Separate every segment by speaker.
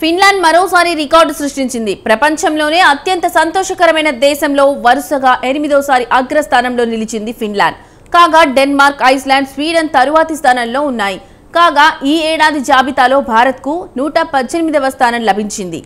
Speaker 1: Finland మరోసారి record సృష్టించింది. ప్రపంచంలోనే అత్యంత సంతోషకరమైన దేశంలో వరుసగా 8వ అగ్రస్థానంలో నిలిచింది ఫిన్లాండ్. కాగా డెన్మార్క్, ఐస్లాండ్, స్వీడన్ తరువాతి స్థానంలో ఉన్నాయి. కాగా ఈ ఏడాది జాబితాలో భారత్కు 118వ స్థానం లభించింది.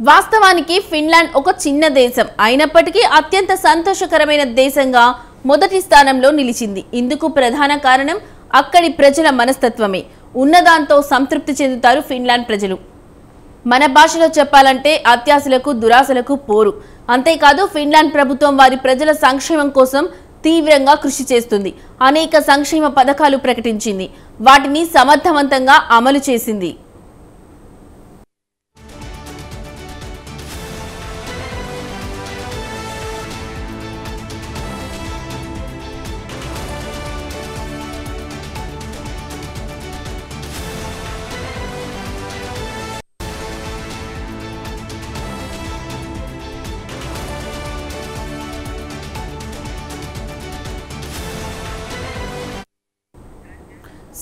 Speaker 1: వాస్తవానికి ఫిన్లాండ్ ఒక చిన్న దేశం అయినప్పటికీ అత్యంత సంతోషకరమైన దేశంగా మొదటి స్థానంలో నిలిచింది. ఇందుకు ప్రధాన కారణం అక్కడి ప్రజల మనస్తత్వమే. ఉన్నదాంతో సంతృప్తి చెందుతారు ఫిన్లాండ్ ప్రజలు. మన భాషలో చెప్పాలంటే అత్యాశలకు దురాశలకు పోరు. అంతేకాదు ఫిన్లాండ్ ప్రభుత్వం వారి ప్రజల సంక్షేమం కోసం తీవ్రంగా కృషి చేస్తుంది. అనేక సంక్షేమ పథకాలు ప్రకటించింది. వాటిని సమర్థవంతంగా అమలు చేసింది.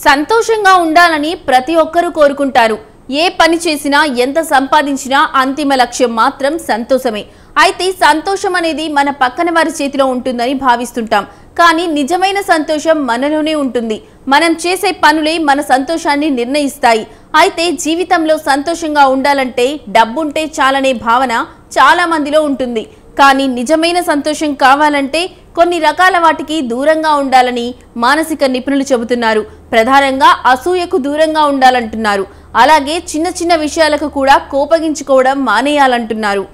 Speaker 1: సంతోషంగా ఉండాలని ప్రతి ఒక్కరూ కోరుకుంటారు. ఏ పని చేసినా, ఎంత సంపాదించినా అంతిమ లక్ష్యం మాత్రం సంతోషమే. అయితే సంతోషం అనేది మన పక్కన వారి చేతిలో ఉంటుందని భావిస్తుంటాం. కానీ నిజమైన సంతోషం మనలోనే ఉంటుంది. మనం చేసే పనులే మన సంతోషాన్ని నిర్ణయిస్తాయి. అయితే జీవితంలో సంతోషంగా ఉండాలంటే డబ్బుంటే చాలనే భావన చాలా మందిలో ఉంటుంది. కానీ నిజమైన సంతోషం కావాలంటే కొన్ని రకాల వాటికి దూరంగా ఉండాలని మానసిక నిపుణులు చెబుతున్నారు. ప్రధానంగా అసూయకు దూరంగా ఉండాలంటున్నారు. అలాగే చిన్న చిన్న విషయాలకు కూడా కోపగించుకోవడం మానేయాలంటున్నారు.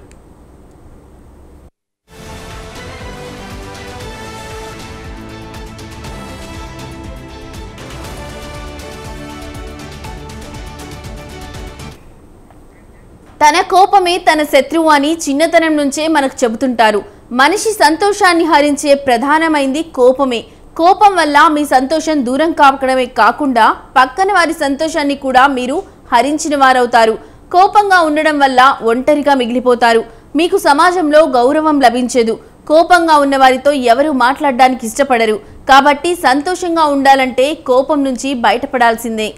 Speaker 1: తన కోపమే తన శత్రువు అని చిన్నతనం నుంచే మనకు చెబుతుంటారు. మనిషి సంతోషాన్ని హరించే ప్రధానమైంది కోపమే. కోపం వల్ల మీ సంతోషం దూరం కావడమే కాకుండా పక్కన వారి సంతోషాన్ని కూడా మీరు హరించిన వారవుతారు. కోపంగా ఉండడం వల్ల ఒంటరిగా మిగిలిపోతారు. మీకు సమాజంలో గౌరవం లభించదు. కోపంగా ఉన్న వారితో ఎవరు మాట్లాడడానికి ఇష్టపడరు. కాబట్టి సంతోషంగా ఉండాలంటే కోపం నుంచి బయటపడాల్సిందే.